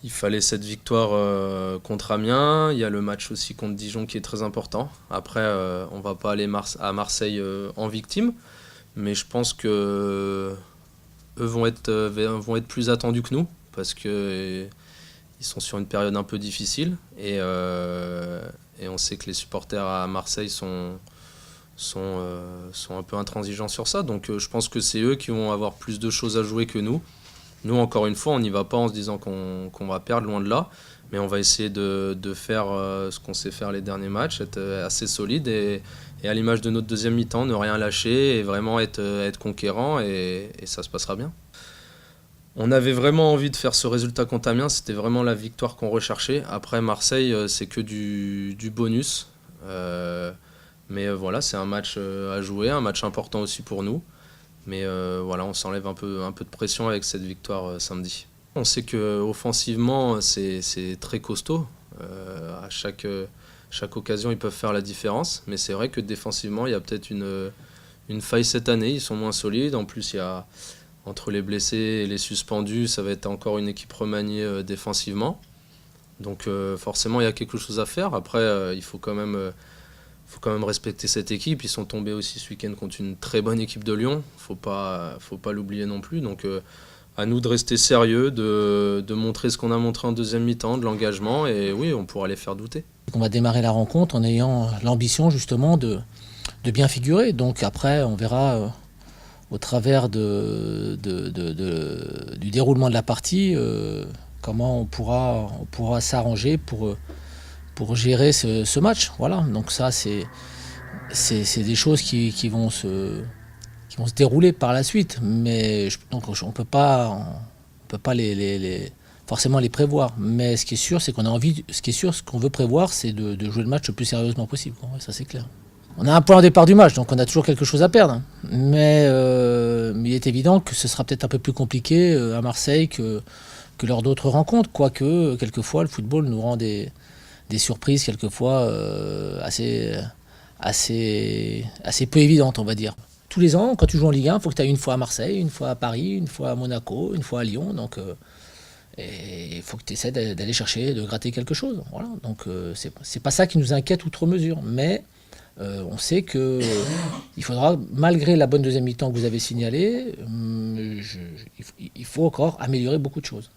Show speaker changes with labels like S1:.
S1: Il fallait cette victoire contre Amiens. Il y a le match aussi contre Dijon qui est très important. Après, on va pas aller à Marseille en victime, mais je pense que eux vont être plus attendus que nous parce que ils sont sur une période un peu difficile et on sait que les supporters à Marseille sont un peu intransigeants sur ça. Donc je pense que c'est eux qui vont avoir plus de choses à jouer que nous. Nous, encore une fois, on n'y va pas en se disant qu'on va perdre, loin de là. Mais on va essayer de faire ce qu'on sait faire les derniers matchs, être assez solide et à l'image de notre deuxième mi-temps, ne rien lâcher et vraiment être conquérant et ça se passera bien. On avait vraiment envie de faire ce résultat contre Amiens, c'était vraiment la victoire qu'on recherchait. Après, Marseille, c'est que du bonus. Mais voilà, c'est un match à jouer, un match important aussi pour nous. Mais voilà, on s'enlève un peu de pression avec cette victoire samedi. On sait qu'offensivement, c'est très costaud. À chaque occasion, ils peuvent faire la différence. Mais c'est vrai que défensivement, il y a peut-être une faille cette année. Ils sont moins solides. En plus, il y a, entre les blessés et les suspendus, ça va être encore une équipe remaniée défensivement. Donc forcément, il y a quelque chose à faire. Après, il faut quand même respecter cette équipe. Ils sont tombés aussi ce week-end contre une très bonne équipe de Lyon. Faut pas l'oublier non plus. Donc à nous de rester sérieux, de montrer ce qu'on a montré en deuxième mi-temps, de l'engagement. Et oui, on pourra les faire douter.
S2: On va démarrer la rencontre en ayant l'ambition justement de bien figurer. Donc après, on verra au travers du déroulement de la partie comment on pourra s'arranger pour gérer ce match. Voilà, donc ça c'est des choses qui vont se dérouler par la suite, mais donc on peut pas forcément les prévoir. Mais ce qui est sûr, c'est qu'on a envie, ce qu'on veut prévoir, c'est de jouer le match le plus sérieusement possible. Ouais, ça c'est clair. On a un point au départ du match, donc on a toujours quelque chose à perdre. Mais il est évident que ce sera peut-être un peu plus compliqué à Marseille que lors d'autres rencontres, quoique quelquefois le football nous rend des surprises quelquefois assez peu évidentes, on va dire. Tous les ans, quand tu joues en Ligue 1, il faut que tu ailles une fois à Marseille, une fois à Paris, une fois à Monaco, une fois à Lyon. Donc, et il faut que tu essaies d'aller chercher, de gratter quelque chose. Voilà. Donc c'est pas ça qui nous inquiète outre mesure. Mais on sait que il faudra, malgré la bonne deuxième mi-temps que vous avez signalée, il faut encore améliorer beaucoup de choses.